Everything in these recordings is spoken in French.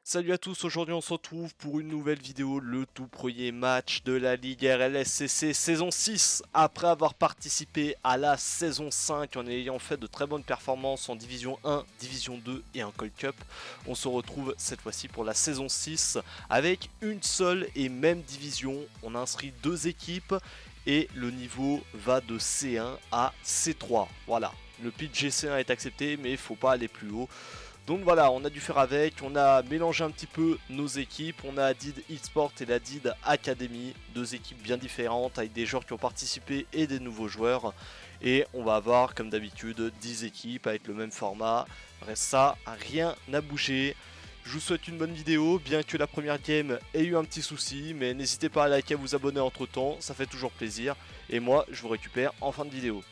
Salut à tous, aujourd'hui on se retrouve pour une nouvelle vidéo, le tout premier match de la Ligue RLSCC saison 6. Après avoir participé à la saison 5 en ayant fait de très bonnes performances en Division 1, Division 2 et un Call Cup, on se retrouve cette fois-ci pour la saison 6 avec une seule et même division. On a inscrit deux équipes et le niveau va de C1 à C3. Voilà, le pitch GC1 est accepté mais il ne faut pas aller plus haut. Donc voilà, on a dû faire avec, on a mélangé un petit peu nos équipes, on a Did eSport et la Did Academy, deux équipes bien différentes avec des joueurs qui ont participé et des nouveaux joueurs. Et on va avoir comme d'habitude 10 équipes avec le même format, reste ça, rien n'a bougé. Je vous souhaite une bonne vidéo, bien que la première game ait eu un petit souci, mais n'hésitez pas à liker et à vous abonner entre temps, ça fait toujours plaisir. Et moi, je vous récupère en fin de vidéo.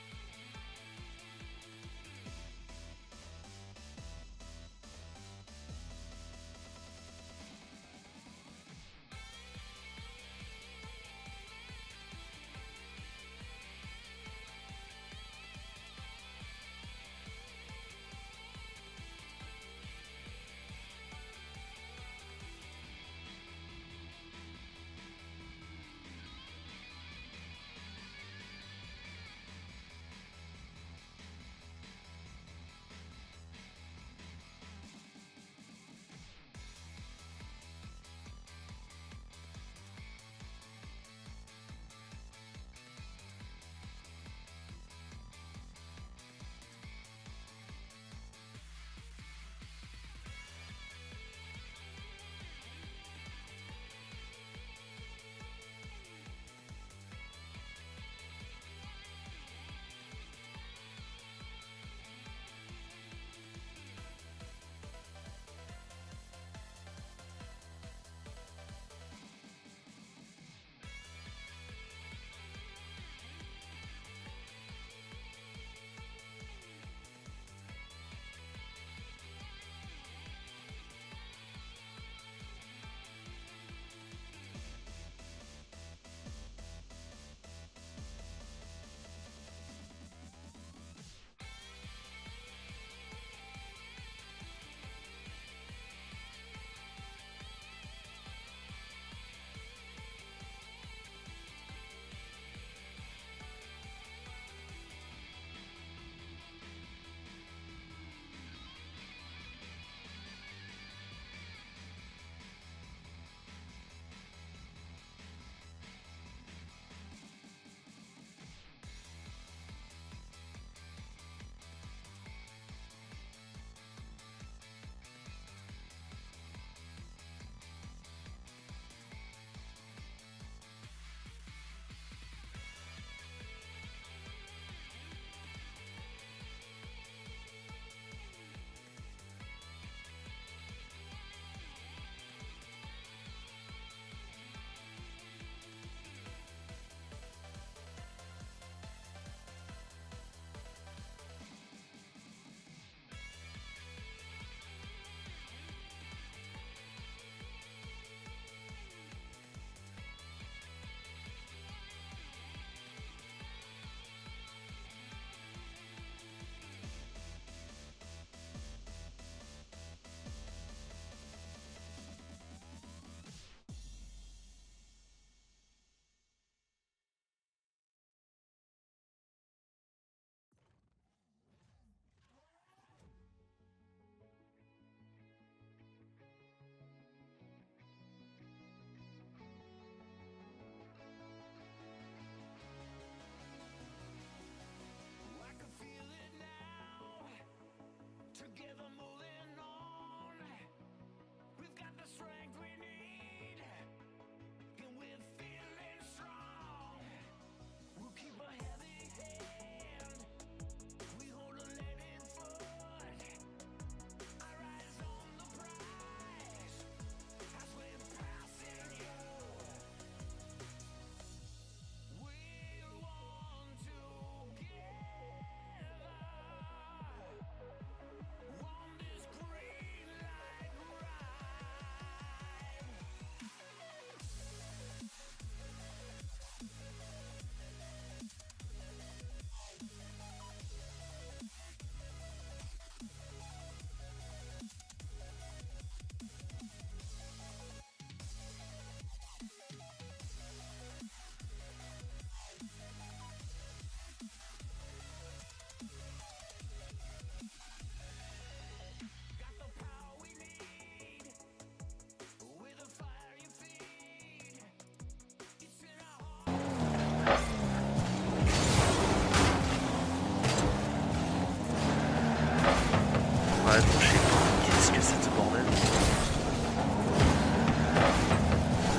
Attends, je sais pas. Qu'est-ce que c'est ce bordel?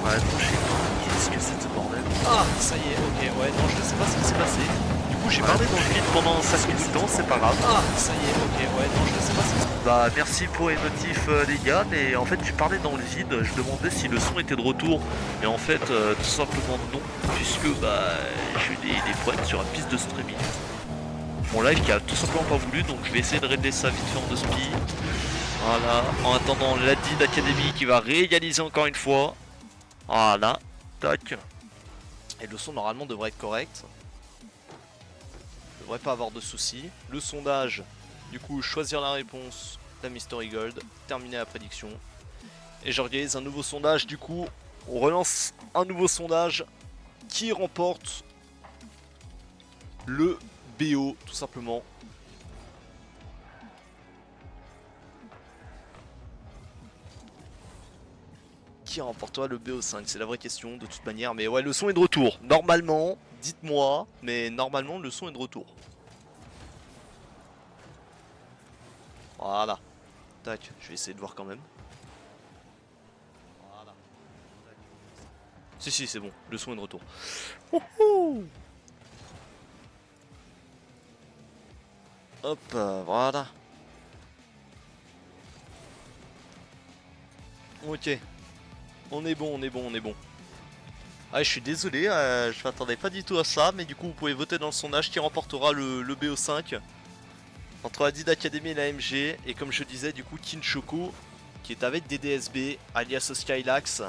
Attends, je sais pas. Qu'est-ce que c'est ce bordel? Ah, ça y est, ok, ouais, non, je sais pas ce qui s'est passé. Du coup, j'ai parlé dans le vide pendant 5 minutes de temps, c'est pas grave. Ah, ça y est, ok, ouais, non, je sais pas ce qui se passe. Bah merci pour les notifs les gars, mais en fait j'ai parlé dans le vide, je demandais si le son était de retour, et en fait tout simplement non, puisque bah j'ai eu des problèmes sur la piste de streaming. Mon live qui a tout simplement pas voulu, donc je vais essayer de régler ça vite fait en 2 spi. Voilà, en attendant la DID Academy qui va réégaliser encore une fois. Voilà, tac. Et le son normalement devrait être correct. Devrait pas avoir de soucis. Le sondage, du coup, choisir la réponse, la Mystery Gold, terminer la prédiction. Et j'organise un nouveau sondage, du coup, on relance un nouveau sondage. Qui remporte le BO, tout simplement. Qui remportera le BO5? C'est la vraie question de toute manière. Mais ouais, le son est de retour. Normalement, dites-moi, mais normalement, le son est de retour. Voilà. Tac, je vais essayer de voir quand même. Voilà. Si, c'est bon, le son est de retour. Wouhou. Hop, voilà. Ok. On est bon, on est bon, on est bon. Ah, je suis désolé, je m'attendais pas du tout à ça, mais du coup, vous pouvez voter dans le sondage qui remportera le BO5 entre la DID Academy et la MG. Et comme je disais, du coup, Kinshoko qui est avec DDSB, alias Skylax,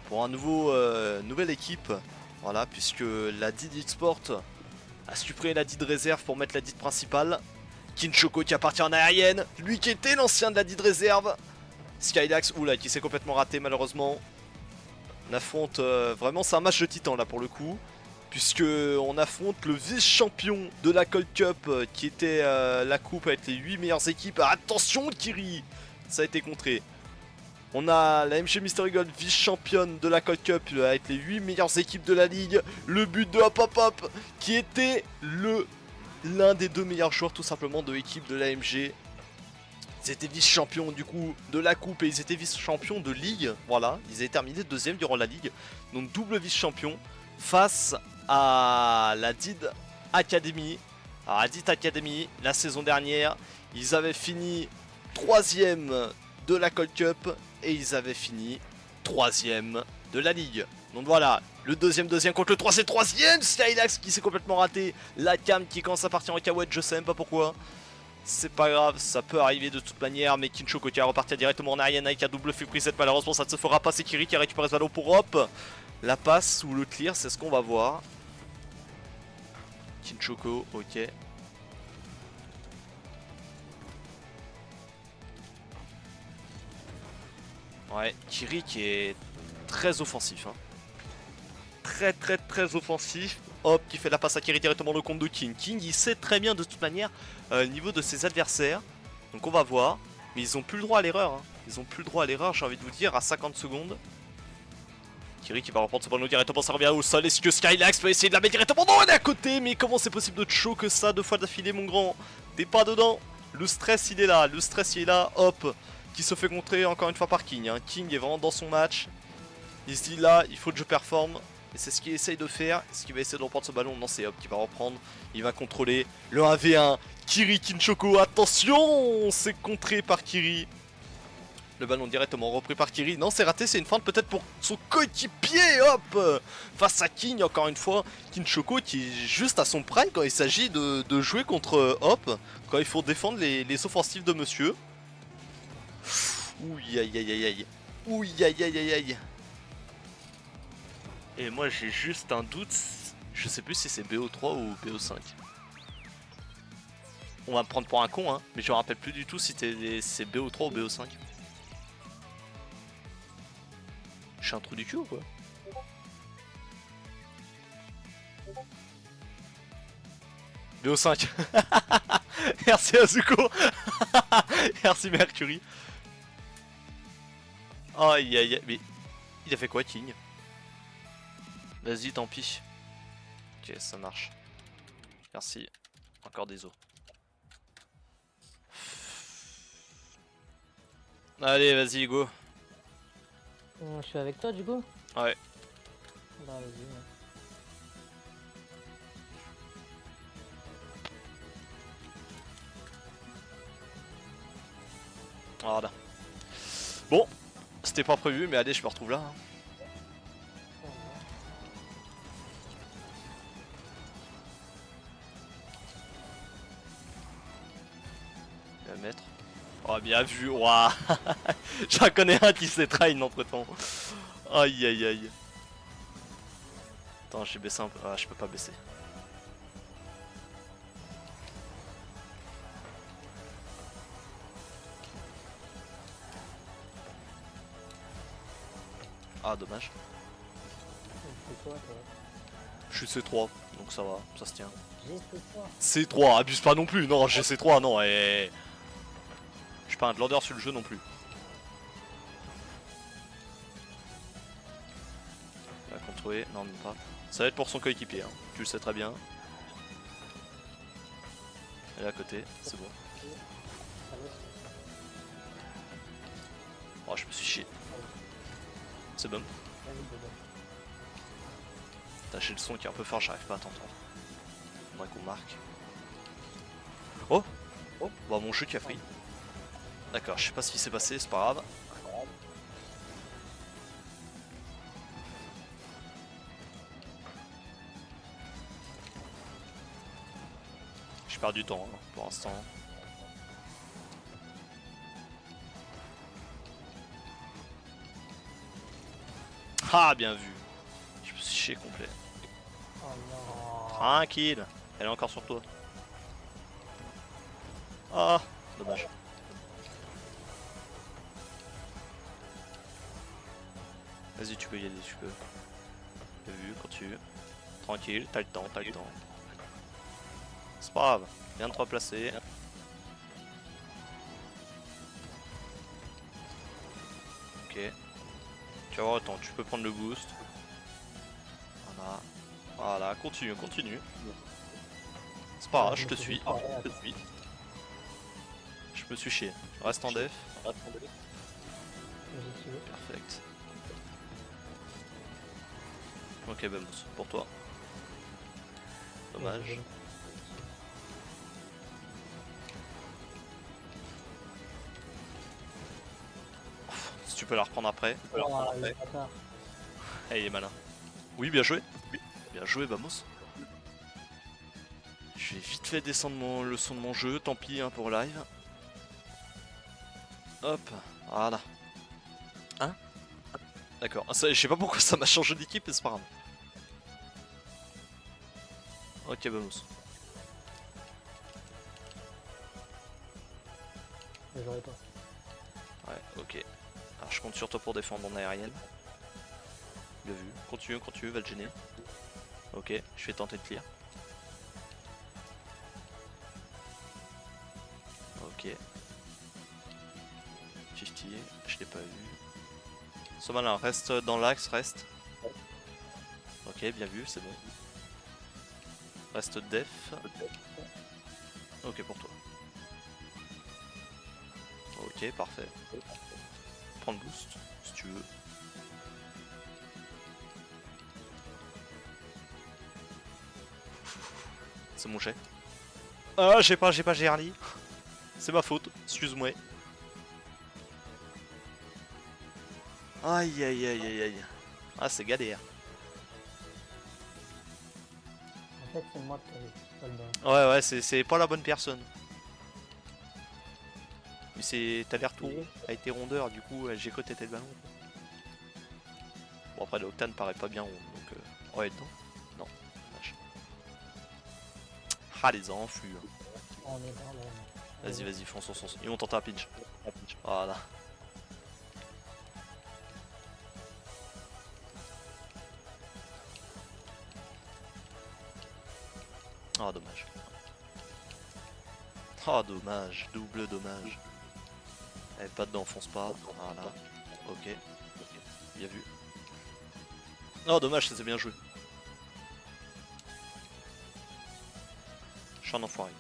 pour un nouvelle équipe. Voilà, puisque la DID eSport a supprimé la DID réserve pour mettre la DID principale. Kinshoko qui appartient en aérienne, lui qui était l'ancien de la DID réserve. Skylax, oula, qui s'est complètement raté malheureusement. On affronte, vraiment c'est un match de titan là pour le coup. Puisque on affronte le vice-champion de la Cold Cup qui était la coupe avec les 8 meilleures équipes. Attention Kiri, ça a été contré. On a la MG Mystery Gold vice-championne de la Cold Cup avec les 8 meilleures équipes de la ligue. Le but de Hop Hop Hop qui était l'un des 2 meilleurs joueurs tout simplement de l'équipe de l'AMG. Ils étaient vice-champions du coup de la coupe et ils étaient vice-champions de ligue. Voilà, ils avaient terminé deuxième durant la ligue. Donc double vice-champion face à la DID Academy. Alors la DID Academy, la saison dernière, ils avaient fini troisième de la Cold Cup et ils avaient fini troisième de la ligue. Donc voilà, le deuxième contre le 3, c'est le troisième. Skylax qui s'est complètement raté. La cam qui commence à partir en cacahuète, je sais même pas pourquoi. C'est pas grave, ça peut arriver de toute manière, mais Kinshoko qui va repartir directement en Ariane avec un double flip reset, malheureusement ça ne se fera pas, c'est Kiri qui a récupéré ce ballon pour Hop. La passe ou le clear, c'est ce qu'on va voir. Kinshoko, ok. Ouais, Kiri qui est très offensif. Hein. Très offensif. Hop, qui fait la passe à Kiri directement dans le compte de King. King, il sait très bien de toute manière le niveau de ses adversaires. Donc on va voir. Mais ils ont plus le droit à l'erreur. Hein. Ils ont plus le droit à l'erreur, j'ai envie de vous dire, à 50 secondes. Kiri qui va reprendre ce ballon directement, ça revient au sol. Est-ce que Skylax peut essayer de la mettre directement? Non, elle est à côté. Mais comment c'est possible de chaud que ça 2 fois d'affilée, mon grand? T'es pas dedans. Le stress, il est là. Le stress, il est là. Hop, qui se fait contrer encore une fois par King. Hein. King est vraiment dans son match. Il se dit là, il faut que je performe. Et c'est ce qu'il essaye de faire. Est-ce qu'il va essayer de reprendre ce ballon? Non, c'est Hop qui va reprendre. Il va contrôler le 1v1. Kiri Kinshoko, attention, c'est contré par Kiri. Le ballon directement repris par Kiri. Non, c'est raté, c'est une feinte peut-être pour son coéquipier. Hop, face à King, encore une fois. Kinshoko qui est juste à son prime quand il s'agit de jouer contre Hop. Quand il faut défendre les offensives de monsieur. Ouh, aïe aïe aïe aïe. Ouh, aïe aïe aïe aïe. Et moi j'ai juste un doute, je sais plus si c'est BO3 ou BO5. On va me prendre pour un con hein, mais je me rappelle plus du tout si c'est BO3 ou BO5. Je suis un trou du cul ou quoi? BO5. Merci Azuko. Merci Mercury. Aïe aïe aïe, mais il a fait quoi King? Vas-y, tant pis. Ok, ça marche. Merci. Encore des os. Allez, vas-y, go. Je suis avec toi du coup. Ouais. Bah vas-y. Ouais. Voilà. Bon, c'était pas prévu, mais allez, je me retrouve là. Hein. Je vais le mettre. Oh, bien vu. Waouh. J'en connais un qui s'est train entre temps. Aïe aïe aïe. Attends, j'ai baissé un peu. Ah, je peux pas baisser. Ah, dommage. C'est toi, toi. Je suis C3, donc ça va, ça se tient. J'ai C3, abuse pas non plus. Non, j'ai C3, non. Et... Je suis pas un glandeur sur le jeu non plus. Il va contrôler, non même pas. Ça va être pour son coéquipier, hein. Tu le sais très bien. Elle est à côté, c'est bon. Oh, je me suis chié. C'est bon. Tâchez le son qui est un peu fort, j'arrive pas à t'entendre. Faudrait qu'on marque. Oh. Oh, bah mon jeu qui a pris. D'accord, je sais pas ce qui s'est passé, c'est pas grave. Je perds du temps hein, pour l'instant. Ah, bien vu. Je me suis chié complet. Oh non. Tranquille. Elle est encore sur toi. Ah, dommage. Vas-y, tu peux y aller, tu peux. T'as vu, continue. Tranquille, t'as le temps, t'as le temps. C'est pas grave, viens de te replacer. Ok. Tu vas avoir le temps, tu peux prendre le boost. Voilà. Voilà, continue, continue. C'est pas grave, je te suis. Je te suis. Je me suis chié. Reste en def. Perfect. Ok, Bamos, pour toi. Dommage. Si tu peux la reprendre après. Eh, il est malin. Oui, bien joué. Bien joué, Bamos. Je vais vite fait descendre le son de mon jeu, tant pis hein, pour live. Hop, voilà. Hein? D'accord. Je sais pas pourquoi ça m'a changé d'équipe, mais c'est pas grave. Ok, Bamos. J'aurais pas. Ouais, ok. Alors je compte sur toi pour défendre en aérienne. Bien vu. Continue, continue, va le gêner. Ok, je vais tenter de clear. Ok. 50, je l'ai pas vu. So malin, reste dans l'axe, reste. Ok, bien vu, c'est bon. Reste def. Ok pour toi. Ok, parfait. Prends le boost, si tu veux. C'est mon jet. Ah, j'ai pas Gerly. C'est ma faute, excuse-moi. Aïe aïe aïe aïe aïe. Ah, c'est galère. En fait, c'est moi qui ai pas le bon. Ouais, ouais, c'est pas la bonne personne. Mais t'as l'air tout rond, avec tes rondeurs, du coup, j'ai cru que t'étais le ballon. Bon, après, le Octane paraît pas bien rond, donc. Ouais, dedans. Non, dommage. Ah, les enflures. On est dans le... Vas-y, vas-y, fonce, fonce. Ils vont tenter un pinch. Voilà. Ah, dommage. Ah, dommage. Double dommage. Eh, pas dedans, fonce pas. Voilà. Ok. Bien vu. Oh, dommage, ça s'est bien joué. Je suis un enfoiré.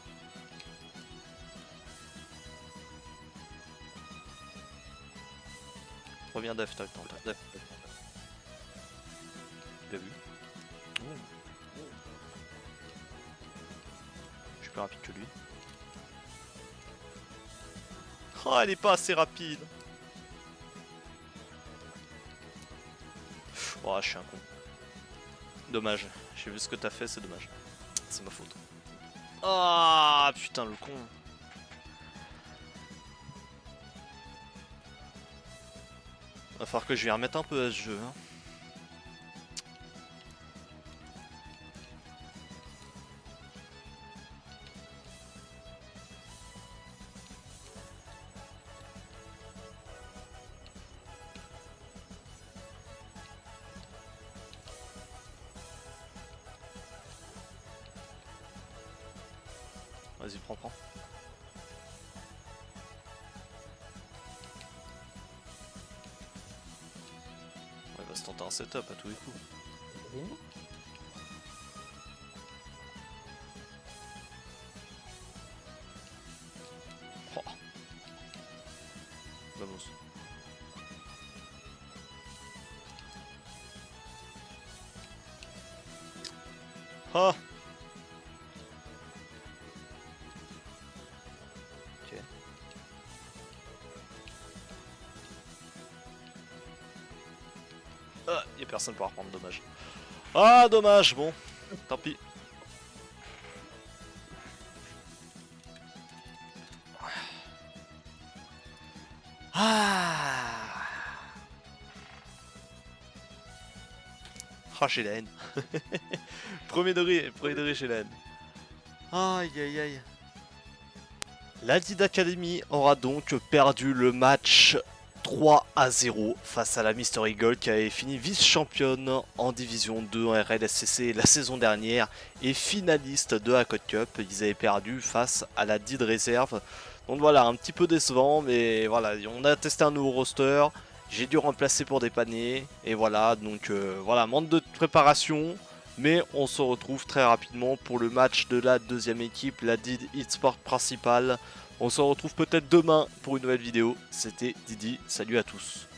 reviens Def, t'as le temps, Def. Bien vu. Je suis plus rapide que lui. Oh, elle est pas assez rapide. Oh, je suis un con. Dommage. J'ai vu ce que t'as fait, c'est dommage. C'est ma faute. Ah, putain, le con. Va falloir que je lui remette un peu à ce jeu. Hein. Vas-y, prends. Ouais, il va se tenter un setup à tous les coups. Oh. Vamos. Ah. Ok. Ah, y a personne pour reprendre, dommage. Ah, dommage, bon, tant pis. Ah, j'ai la haine. Premier degré, j'ai la haine. Aïe aïe aïe. La Did Academy aura donc perdu le match 3-0 face à la Mystery Gold qui avait fini vice-championne en Division 2 en RLSCC la saison dernière et finaliste de la Code Cup. Ils avaient perdu face à la Did Reserve. Donc voilà, un petit peu décevant, mais voilà, on a testé un nouveau roster. J'ai dû remplacer pour dépanner. Et voilà, donc voilà, manque de préparation. Mais on se retrouve très rapidement pour le match de la deuxième équipe, la Did eSport principale. On se retrouve peut-être demain pour une nouvelle vidéo. C'était Didi, salut à tous.